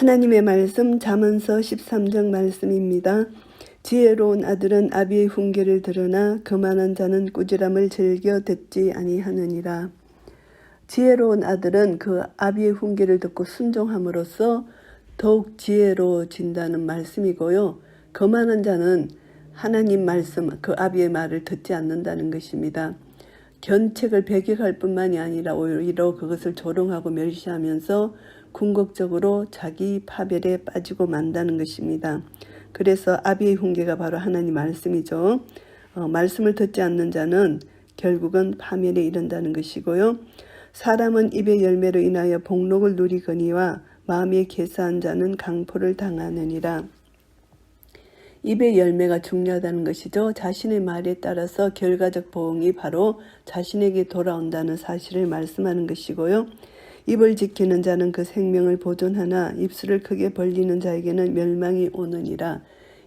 하나님의 말씀 잠언서 13장 말씀입니다. 지혜로운 아들은 아비의 훈계를 들으나 교만한 자는 꾸지람을 즐겨 듣지 아니하느니라. 지혜로운 아들은 그 아비의 훈계를 듣고 순종함으로써 더욱 지혜로워진다는 말씀이고요. 교만한 자는 하나님 말씀, 그 아비의 말을 듣지 않는다는 것입니다. 견책을 배격할 뿐만이 아니라 오히려 그것을 조롱하고 멸시하면서 궁극적으로 자기 파멸에 빠지고 만다는 것입니다. 그래서 아비의 훈계가 바로 하나님 말씀이죠. 말씀을 듣지 않는 자는 결국은 파멸에 이른다는 것이고요. 사람은 입의 열매로 인하여 복록을 누리거니와 마음에 개사한 자는 강포를 당하느니라. 입의 열매가 중요하다는 것이죠. 자신의 말에 따라서 결과적 보응이 바로 자신에게 돌아온다는 사실을 말씀하는 것이고요. 입을 지키는 자는 그 생명을 보존하나 입술을 크게 벌리는 자에게는 멸망이 오느니라.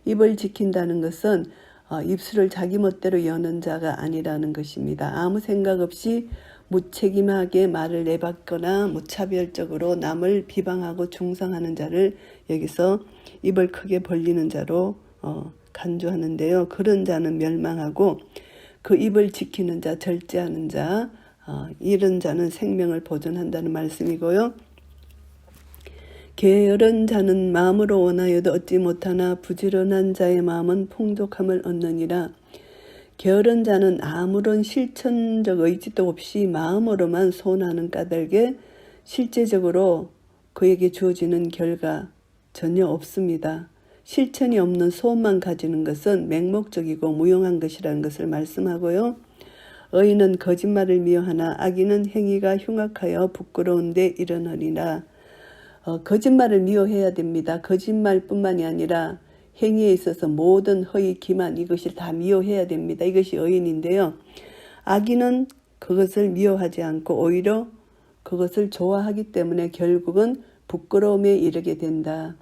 입을 지킨다는 것은 입술을 자기 멋대로 여는 자가 아니라는 것입니다. 아무 생각 없이 무책임하게 말을 내뱉거나 무차별적으로 남을 비방하고 중상하는 자를 여기서 입을 크게 벌리는 자로 간주하는데요. 그런 자는 멸망하고 그 입을 지키는 자, 절제하는 자, 이런 자는 생명을 보존한다는 말씀이고요. 게으른 자는 마음으로 원하여도 얻지 못하나 부지런한 자의 마음은 풍족함을 얻느니라. 게으른 자는 아무런 실천적 의지도 없이 마음으로만 소원하는 까닭에 실제적으로 그에게 주어지는 결과 전혀 없습니다. 실천이 없는 소원만 가지는 것은 맹목적이고 무용한 것이라는 것을 말씀하고요. 의인은 거짓말을 미워하나 악인은 행위가 흉악하여 부끄러운데 이르느니라. 거짓말을 미워해야 됩니다. 거짓말뿐만이 아니라 행위에 있어서 모든 허위, 기만 이것이 다 미워해야 됩니다. 이것이 의인인데요. 악인은 그것을 미워하지 않고 오히려 그것을 좋아하기 때문에 결국은 부끄러움에 이르게 된다.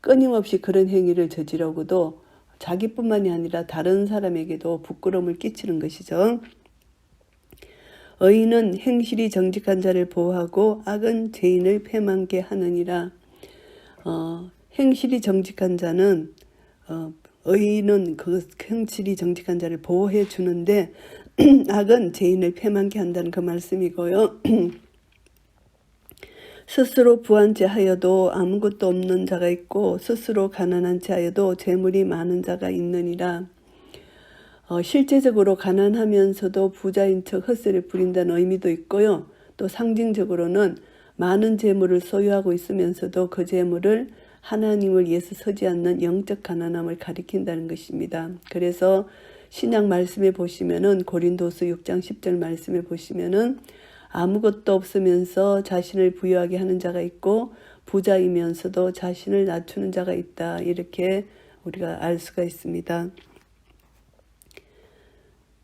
끊임없이 그런 행위를 저지르고도 자기뿐만이 아니라 다른 사람에게도 부끄러움을 끼치는 것이죠. 의인은 행실이 정직한 자를 보호하고 악은 죄인을 패망케 하느니라. 행실이 정직한 자는 의인은 그 행실이 정직한 자를 보호해 주는데 악은 죄인을 패망케 한다는 그 말씀이고요. 스스로 부한 채 하여도 아무것도 없는 자가 있고 스스로 가난한 채 하여도 재물이 많은 자가 있느니라. 실제적으로 가난하면서도 부자인 척 헛세를 부린다는 의미도 있고요. 또 상징적으로는 많은 재물을 소유하고 있으면서도 그 재물을 하나님을 위해서 서지 않는 영적 가난함을 가리킨다는 것입니다. 그래서 신약 말씀에 보시면은 고린도서 6장 10절 말씀에 보시면은 아무것도 없으면서 자신을 부유하게 하는 자가 있고 부자이면서도 자신을 낮추는 자가 있다. 이렇게 우리가 알 수가 있습니다.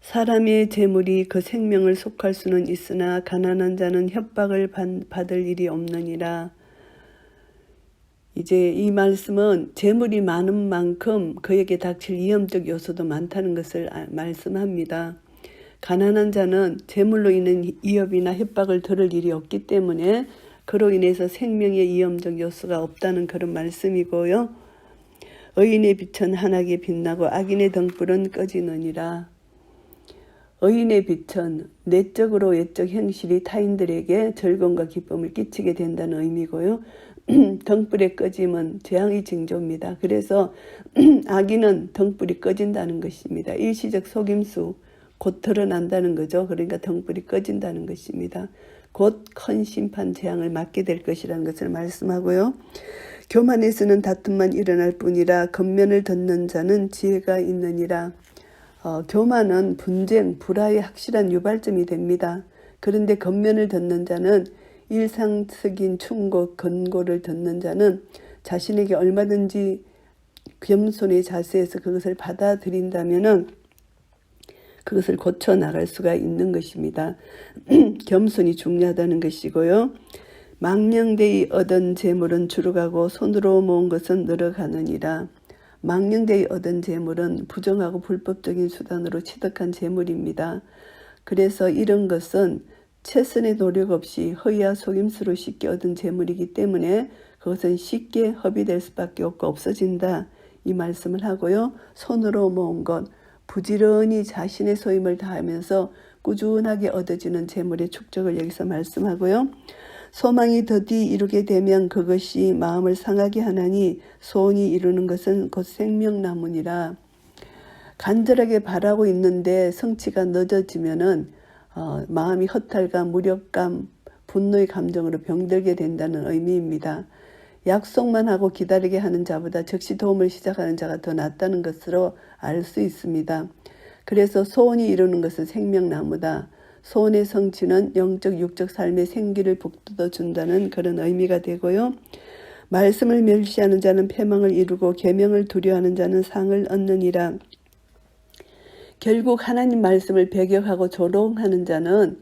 사람의 재물이 그 생명을 속할 수는 있으나 가난한 자는 협박을 받을 일이 없느니라. 이제 이 말씀은 재물이 많은 만큼 그에게 닥칠 위험적 요소도 많다는 것을 말씀합니다. 가난한 자는 재물로 인한 위협이나 협박을 들을 일이 없기 때문에 그로 인해서 생명의 위험적 요소가 없다는 그런 말씀이고요. 의인의 빛은 환하게 빛나고 악인의 등불은 꺼지느니라. 의인의 빛은 내적으로 외적 행실이 타인들에게 즐거움과 기쁨을 끼치게 된다는 의미고요. 등불의 꺼짐은 재앙의 징조입니다. 그래서 악인은 등불이 꺼진다는 것입니다. 일시적 속임수 곧 드러난다는 거죠. 그러니까 등불이 꺼진다는 것입니다. 곧 큰 심판 재앙을 맞게 될 것이라는 것을 말씀하고요. 교만에서는 다툼만 일어날 뿐이라 겉면을 듣는 자는 지혜가 있느니라. 교만은 분쟁, 불화의 확실한 유발점이 됩니다. 그런데 겉면을 듣는 자는 일상적인 충고, 권고를 듣는 자는 자신에게 얼마든지 겸손의 자세에서 그것을 받아들인다면은 그것을 고쳐 나갈 수가 있는 것입니다. 겸손이 중요하다는 것이고요. 망령되이 얻은 재물은 주룩하고 손으로 모은 것은 늘어가느니라. 망령되이 얻은 재물은 부정하고 불법적인 수단으로 취득한 재물입니다. 그래서 이런 것은 최선의 노력 없이 허위와 속임수로 쉽게 얻은 재물이기 때문에 그것은 쉽게 허비될 수밖에 없고 없어진다. 이 말씀을 하고요. 손으로 모은 것, 부지런히 자신의 소임을 다하면서 꾸준하게 얻어지는 재물의 축적을 여기서 말씀하고요. 소망이 더디 이루게 되면 그것이 마음을 상하게 하나니 소원이 이루는 것은 곧 생명나무니라. 간절하게 바라고 있는데 성취가 늦어지면은 마음이 허탈감, 무력감, 분노의 감정으로 병들게 된다는 의미입니다. 약속만 하고 기다리게 하는 자보다 즉시 도움을 시작하는 자가 더 낫다는 것으로 알 수 있습니다. 그래서 소원이 이루는 것은 생명나무다. 소원의 성취는 영적 육적 삶의 생기를 북돋워 준다는 그런 의미가 되고요. 말씀을 멸시하는 자는 패망을 이루고 계명을 두려워하는 자는 상을 얻느니라. 결국 하나님 말씀을 배격하고 조롱하는 자는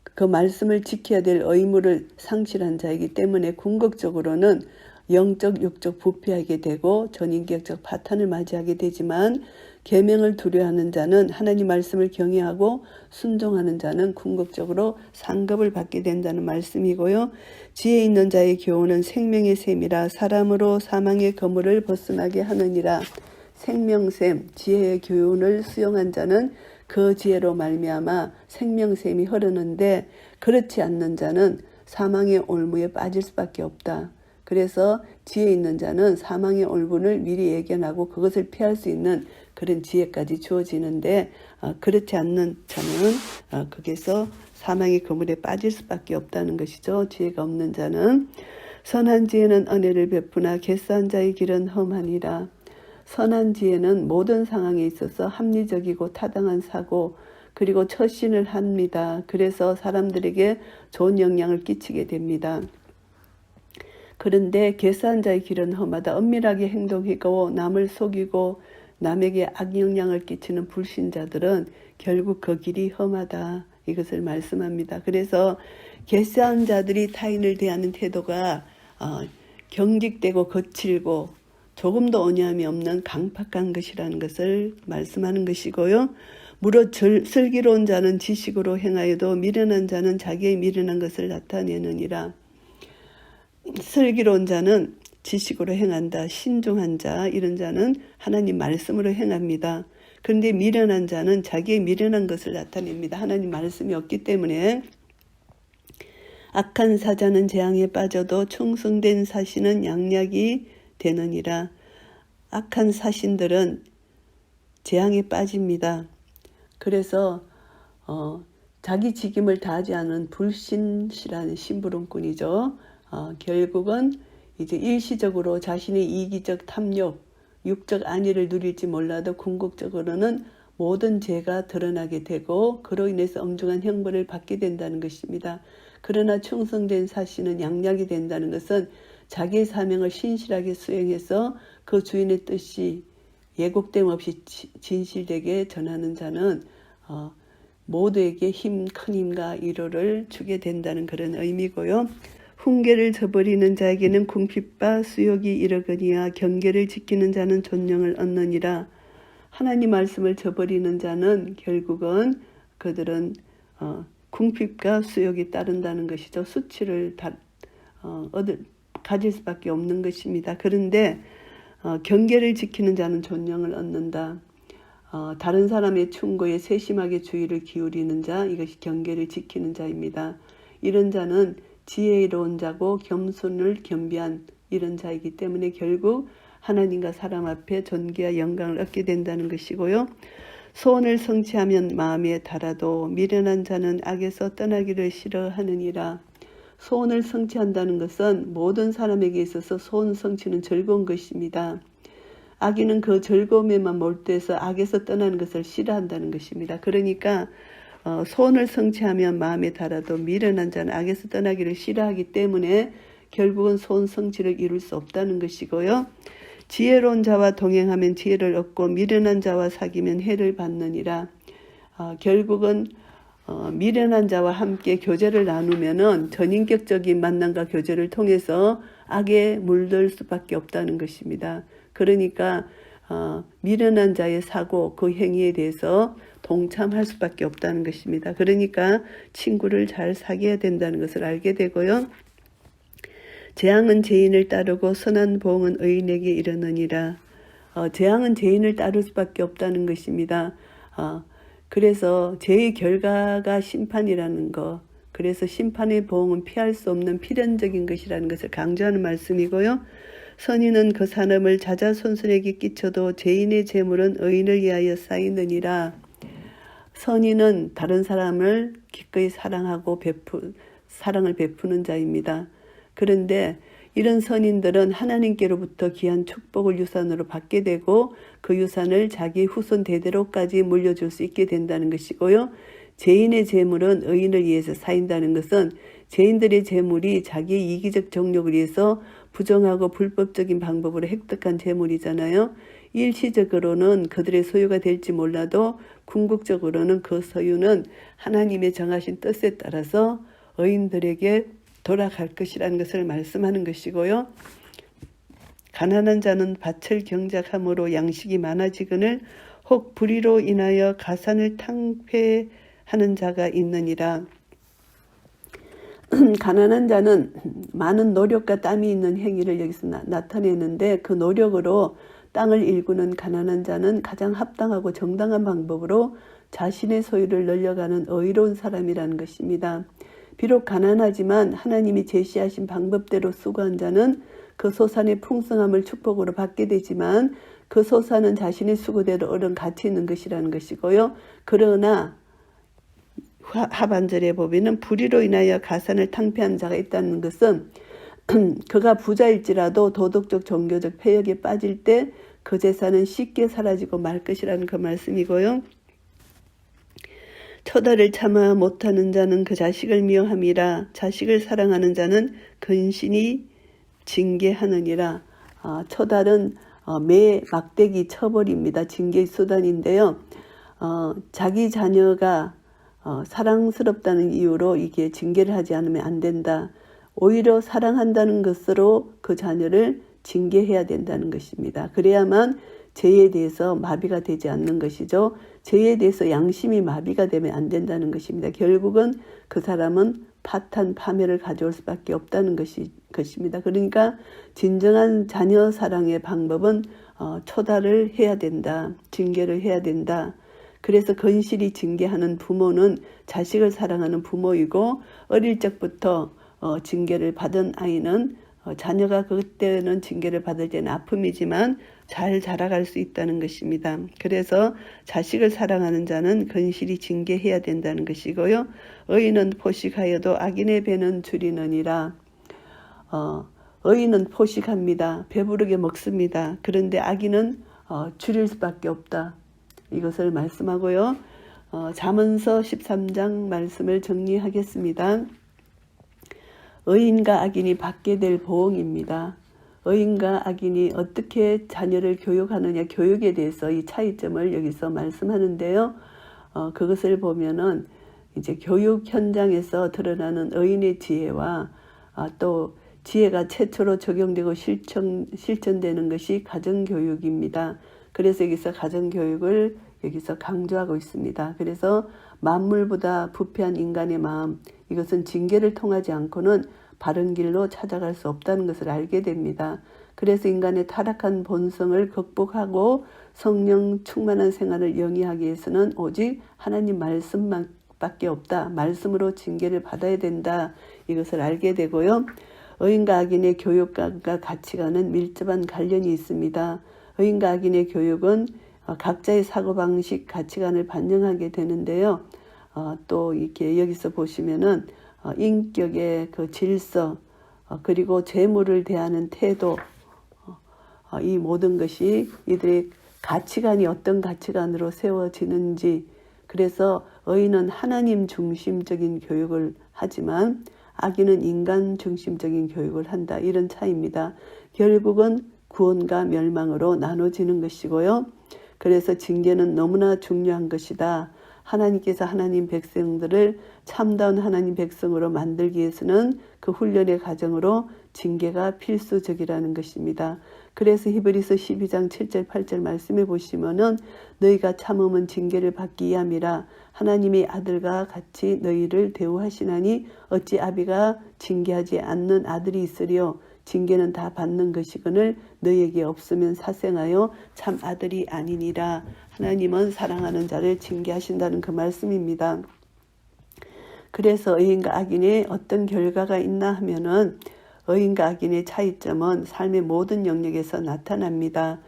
그 말씀을 지켜야 될 의무를 상실한 자이기 때문에 궁극적으로는 영적 육적 부패하게 되고 전인격적 파탄을 맞이하게 되지만 계명을 두려워하는 자는 하나님 말씀을 경외하고 순종하는 자는 궁극적으로 상급을 받게 된다는 말씀이고요. 지혜 있는 자의 교훈은 생명의 샘이라 사람으로 사망의 거물을 벗어나게 하느니라. 생명샘, 지혜의 교훈을 수용한 자는 그 지혜로 말미암아 생명샘이 흐르는데 그렇지 않는 자는 사망의 올무에 빠질 수밖에 없다. 그래서 지혜 있는 자는 사망의 올무를 미리 예견하고 그것을 피할 수 있는 그런 지혜까지 주어지는데 그렇지 않는 자는 거기서 사망의 그물에 빠질 수밖에 없다는 것이죠. 지혜가 없는 자는 선한 지혜는 은혜를 베푸나 객사한 자의 길은 험하니라. 선한 지혜는 모든 상황에 있어서 합리적이고 타당한 사고 그리고 처신을 합니다. 그래서 사람들에게 좋은 영향을 끼치게 됩니다. 그런데 객사한 자의 길은 험하다. 은밀하게 행동하고 남을 속이고 남에게 악영향을 끼치는 불신자들은 결국 그 길이 험하다. 이것을 말씀합니다. 그래서 객사한 자들이 타인을 대하는 태도가 경직되고 거칠고 조금도 온유함이 없는 강팍한 것이라는 것을 말씀하는 것이고요. 무릇 슬기로운 자는 지식으로 행하여도 미련한 자는 자기의 미련한 것을 나타내느니라. 슬기로운 자는 지식으로 행한다. 신중한 자 이런 자는 하나님 말씀으로 행합니다. 그런데 미련한 자는 자기의 미련한 것을 나타냅니다. 하나님 말씀이 없기 때문에 악한 사자는 재앙에 빠져도 충성된 사신은 양약이 되느니라. 악한 사신들은 재앙에 빠집니다. 그래서 자기 직임을 다하지 않은 불신실한 심부름꾼이죠. 결국은 이제 일시적으로 자신의 이기적 탐욕, 육적 안위를 누릴지 몰라도 궁극적으로는 모든 죄가 드러나게 되고 그로 인해서 엄중한 형벌을 받게 된다는 것입니다. 그러나 충성된 사신은 양약이 된다는 것은 자기의 사명을 신실하게 수행해서 그 주인의 뜻이 예곡됨 없이 진실되게 전하는 자는 모두에게 큰 힘과 위로를 주게 된다는 그런 의미고요. 훈계를 저버리는 자에게는 궁핍과 수욕이 이르거니와 경계를 지키는 자는 존령을 얻느니라. 하나님 말씀을 저버리는 자는 결국은 그들은 궁핍과 수욕이 따른다는 것이죠. 수치를 가질 수밖에 없는 것입니다. 그런데 경계를 지키는 자는 존령을 얻는다. 다른 사람의 충고에 세심하게 주의를 기울이는 자, 이것이 경계를 지키는 자입니다. 이런 자는 지혜로운 자고 겸손을 겸비한 이런 자이기 때문에 결국 하나님과 사람 앞에 존귀와 영광을 얻게 된다는 것이고요. 소원을 성취하면 마음에 달아도 미련한 자는 악에서 떠나기를 싫어하느니라. 소원을 성취한다는 것은 모든 사람에게 있어서 소원 성취는 즐거운 것입니다. 악인은 그 즐거움에만 몰두해서 악에서 떠나는 것을 싫어한다는 것입니다. 그러니까 소원을 성취하면 마음에 달아도 미련한 자는 악에서 떠나기를 싫어하기 때문에 결국은 소원 성취를 이룰 수 없다는 것이고요. 지혜로운 자와 동행하면 지혜를 얻고 미련한 자와 사귀면 해를 받느니라. 결국은 미련한 자와 함께 교제를 나누면은 전인격적인 만남과 교제를 통해서 악에 물들 수밖에 없다는 것입니다. 그러니까 미련한 자의 사고 그 행위에 대해서 동참할 수밖에 없다는 것입니다. 그러니까 친구를 잘 사귀어야 된다는 것을 알게 되고요. 재앙은 죄인을 따르고 선한 보응은 의인에게 이르느니라. 재앙은 죄인을 따를 수밖에 없다는 것입니다. 그래서 죄의 결과가 심판이라는 것, 그래서 심판의 보응은 피할 수 없는 필연적인 것이라는 것을 강조하는 말씀이고요. 선인은 그 산업을 자자손손에게 끼쳐도 죄인의 재물은 의인을 위하여 쌓이느니라. 선인은 다른 사람을 기꺼이 사랑하고 사랑을 베푸는 자입니다. 그런데 이런 선인들은 하나님께로부터 귀한 축복을 유산으로 받게 되고 그 유산을 자기 후손 대대로까지 물려줄 수 있게 된다는 것이고요. 죄인의 재물은 의인을 위해서 쌓인다는 것은 죄인들의 재물이 자기의 이기적 정욕을 위해서 부정하고 불법적인 방법으로 획득한 재물이잖아요. 일시적으로는 그들의 소유가 될지 몰라도 궁극적으로는 그 소유는 하나님의 정하신 뜻에 따라서 의인들에게 돌아갈 것이라는 것을 말씀하는 것이고요. 가난한 자는 밭을 경작함으로 양식이 많아지거늘 혹 불의로 인하여 가산을 탕폐하는 자가 있느니라. 가난한 자는 많은 노력과 땀이 있는 행위를 여기서 나타내는데 그 노력으로 땅을 일구는 가난한 자는 가장 합당하고 정당한 방법으로 자신의 소유를 늘려가는 의로운 사람이라는 것입니다. 비록 가난하지만 하나님이 제시하신 방법대로 수고한 자는 그 소산의 풍성함을 축복으로 받게 되지만 그 소산은 자신의 수고대로 얻은 가치 있는 것이라는 것이고요. 그러나 하반절에 보면은 불의로 인하여 가산을 탕폐한 자가 있다는 것은 그가 부자일지라도 도덕적 종교적 폐역에 빠질 때 그 재산은 쉽게 사라지고 말 것이라는 그 말씀이고요. 처달을 참아 못하는 자는 그 자식을 미워함이라. 자식을 사랑하는 자는 근신이 징계하느니라. 처달은 매 막대기 처벌입니다. 징계의 수단인데요. 자기 자녀가 사랑스럽다는 이유로 이게 징계를 하지 않으면 안 된다. 오히려 사랑한다는 것으로 그 자녀를 징계해야 된다는 것입니다. 그래야만 죄에 대해서 마비가 되지 않는 것이죠. 죄에 대해서 양심이 마비가 되면 안 된다는 것입니다. 결국은 그 사람은 파탄, 파멸을 가져올 수밖에 없다는 것입니다. 그러니까 진정한 자녀 사랑의 방법은 초달을 해야 된다. 징계를 해야 된다. 그래서 건실히 징계하는 부모는 자식을 사랑하는 부모이고 어릴 적부터 징계를 받은 아이는 자녀가 그때는 징계를 받을 때는 아픔이지만 잘 자라갈 수 있다는 것입니다. 그래서 자식을 사랑하는 자는 건실히 징계해야 된다는 것이고요. 의인은 포식하여도 악인의 배는 줄이느니라. 의인은 포식합니다. 배부르게 먹습니다. 그런데 악인은 줄일 수밖에 없다. 이것을 말씀하고요. 잠언서 13장 말씀을 정리하겠습니다. 의인과 악인이 받게 될 보응입니다. 의인과 악인이 어떻게 자녀를 교육하느냐, 교육에 대해서 이 차이점을 여기서 말씀하는데요. 그것을 보면은 이제 교육 현장에서 드러나는 의인의 지혜와 또 지혜가 최초로 적용되고 실천되는 것이 가정교육입니다. 그래서 여기서 가정교육을 여기서 강조하고 있습니다. 그래서 만물보다 부패한 인간의 마음, 이것은 징계를 통하지 않고는 바른 길로 찾아갈 수 없다는 것을 알게 됩니다. 그래서 인간의 타락한 본성을 극복하고 성령 충만한 생활을 영위하기 위해서는 오직 하나님 말씀밖에 없다. 말씀으로 징계를 받아야 된다. 이것을 알게 되고요. 의인과 악인의 교육과 가치관은 밀접한 관련이 있습니다. 의인과 악인의 교육은 각자의 사고방식, 가치관을 반영하게 되는데요. 또 이렇게 여기서 보시면은 인격의 그 질서, 그리고 재물을 대하는 태도, 이 모든 것이 이들의 가치관이 어떤 가치관으로 세워지는지, 그래서 의인은 하나님 중심적인 교육을 하지만 악인은 인간 중심적인 교육을 한다. 이런 차이입니다. 결국은 구원과 멸망으로 나눠지는 것이고요. 그래서 징계는 너무나 중요한 것이다. 하나님께서 하나님 백성들을 참다운 하나님 백성으로 만들기 위해서는 그 훈련의 과정으로 징계가 필수적이라는 것입니다. 그래서 히브리서 12장 7절 8절 말씀해 보시면은 너희가 참음은 징계를 받기 위함이라 하나님의 아들과 같이 너희를 대우하시나니 어찌 아비가 징계하지 않는 아들이 있으리요 징계는 다 받는 것이거늘 너희에게 없으면 사생하여 참 아들이 아니니라. 하나님은 사랑하는 자를 징계하신다는 그 말씀입니다. 그래서 의인과 악인의 어떤 결과가 있나 하면은 의인과 악인의 차이점은 삶의 모든 영역에서 나타납니다.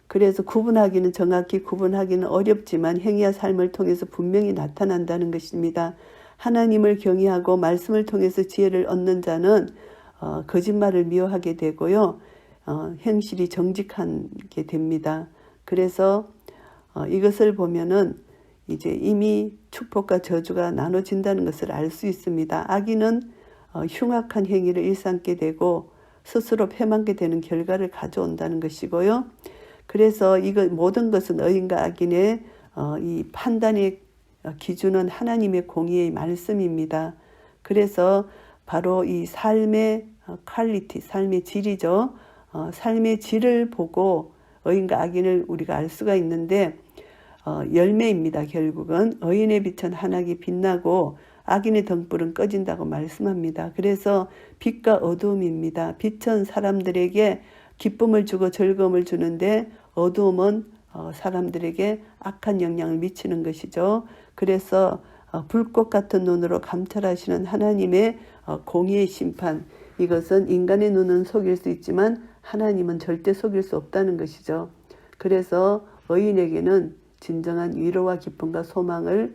그래서 정확히 구분하기는 어렵지만 행위와 삶을 통해서 분명히 나타난다는 것입니다. 하나님을 경외하고 말씀을 통해서 지혜를 얻는 자는 거짓말을 미워하게 되고요. 행실이 정직하게 됩니다. 그래서 이것을 보면은 이제 이미 축복과 저주가 나눠진다는 것을 알 수 있습니다. 악인은 흉악한 행위를 일삼게 되고 스스로 패망게 되는 결과를 가져온다는 것이고요. 그래서 모든 것은 의인과 악인의 이 판단의 기준은 하나님의 공의의 말씀입니다. 그래서 바로 이 삶의 퀄리티, 삶의 질이죠. 삶의 질을 보고 의인과 악인을 우리가 알 수가 있는데 열매입니다. 결국은 의인의 빛은 환하게 빛나고 악인의 등불은 꺼진다고 말씀합니다. 그래서 빛과 어두움입니다. 빛은 사람들에게 기쁨을 주고 즐거움을 주는데 어두움은 사람들에게 악한 영향을 미치는 것이죠. 그래서 불꽃 같은 눈으로 감찰하시는 하나님의 공의의 심판, 이것은 인간의 눈은 속일 수 있지만 하나님은 절대 속일 수 없다는 것이죠. 그래서 의인에게는 진정한 위로와 기쁨과 소망을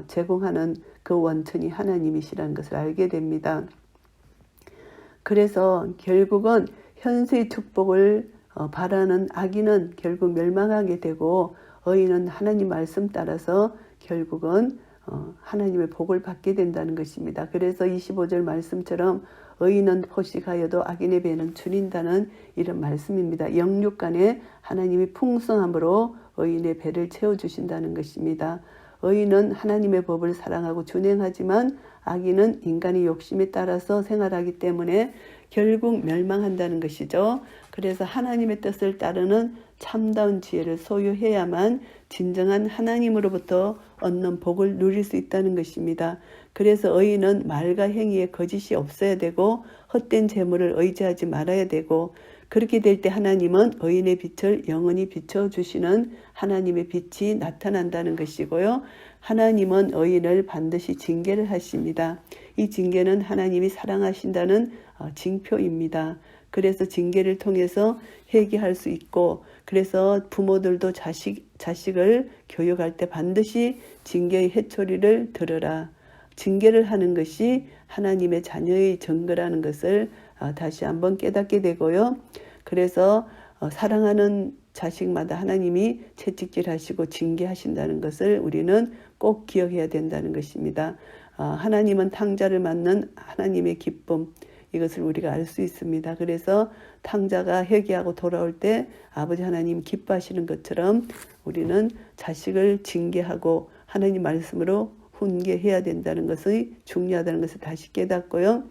제공하는 그 원천이 하나님이시라는 것을 알게 됩니다. 그래서 결국은 현세의 축복을 바라는 악인은 결국 멸망하게 되고 의인은 하나님 말씀 따라서 결국은 하나님의 복을 받게 된다는 것입니다. 그래서 25절 말씀처럼 의인은 포식하여도 악인의 배는 줄인다는 이런 말씀입니다. 영육 간에 하나님이 풍성함으로 의인의 배를 채워주신다는 것입니다. 의인은 하나님의 법을 사랑하고 준행하지만 악인은 인간의 욕심에 따라서 생활하기 때문에 결국 멸망한다는 것이죠. 그래서 하나님의 뜻을 따르는 참다운 지혜를 소유해야만 진정한 하나님으로부터 얻는 복을 누릴 수 있다는 것입니다. 그래서 의인은 말과 행위에 거짓이 없어야 되고 헛된 재물을 의지하지 말아야 되고 그렇게 될 때 하나님은 의인의 빛을 영원히 비춰주시는 하나님의 빛이 나타난다는 것이고요. 하나님은 의인을 반드시 징계를 하십니다. 이 징계는 하나님이 사랑하신다는 징표입니다. 그래서 징계를 통해서 회개할 수 있고 그래서 부모들도 자식을 교육할 때 반드시 징계의 회초리를 들으라. 징계를 하는 것이 하나님의 자녀의 증거라는 것을 다시 한번 깨닫게 되고요. 그래서 사랑하는 자식마다 하나님이 채찍질하시고 징계하신다는 것을 우리는 꼭 기억해야 된다는 것입니다. 하나님은 탕자를 맞는 하나님의 기쁨, 이것을 우리가 알 수 있습니다. 그래서 탕자가 회개하고 돌아올 때 아버지 하나님 기뻐하시는 것처럼 우리는 자식을 징계하고 하나님 말씀으로 훈계해야 된다는 것이 중요하다는 것을 다시 깨닫고요.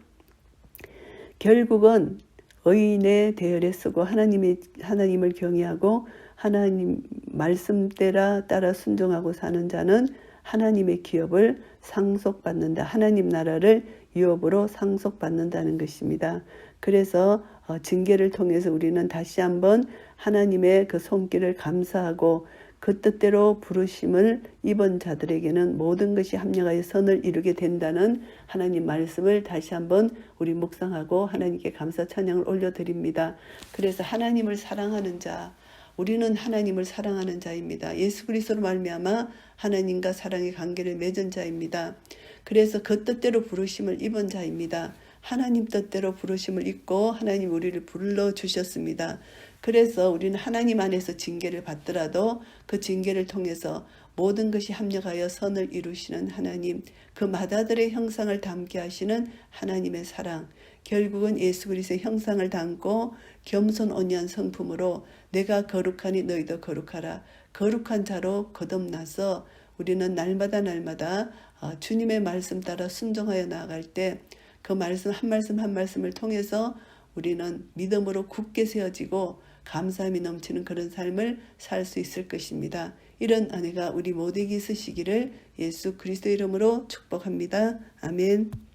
결국은 의인의 대열에 서고 하나님을 경외하고 하나님 말씀대로 따라 순종하고 사는 자는 하나님의 기업을 상속받는다. 하나님 나라를 유업으로 상속받는다는 것입니다. 그래서 징계를 통해서 우리는 다시 한번 하나님의 그 손길을 감사하고 그 뜻대로 부르심을 입은 자들에게는 모든 것이 합력하여 선을 이루게 된다는 하나님 말씀을 다시 한번 우리 묵상하고 하나님께 감사 찬양을 올려드립니다. 그래서 하나님을 사랑하는 자, 우리는 하나님을 사랑하는 자입니다. 예수 그리스도로 말미암아 하나님과 사랑의 관계를 맺은 자입니다. 그래서 그 뜻대로 부르심을 입은 자입니다. 하나님 뜻대로 부르심을 입고 하나님 우리를 불러주셨습니다. 그래서 우리는 하나님 안에서 징계를 받더라도 그 징계를 통해서 모든 것이 합력하여 선을 이루시는 하나님, 그 맏아들의 형상을 담게 하시는 하나님의 사랑, 결국은 예수 그리스도의 형상을 담고 겸손 온유한 성품으로 내가 거룩하니 너희도 거룩하라. 거룩한 자로 거듭나서 우리는 날마다 주님의 말씀 따라 순종하여 나아갈 때 그 말씀 한 말씀 한 말씀을 통해서 우리는 믿음으로 굳게 세워지고 감사함이 넘치는 그런 삶을 살 수 있을 것입니다. 이런 은혜가 우리 모두에게 있으시기를 예수 그리스도 이름으로 축복합니다. 아멘.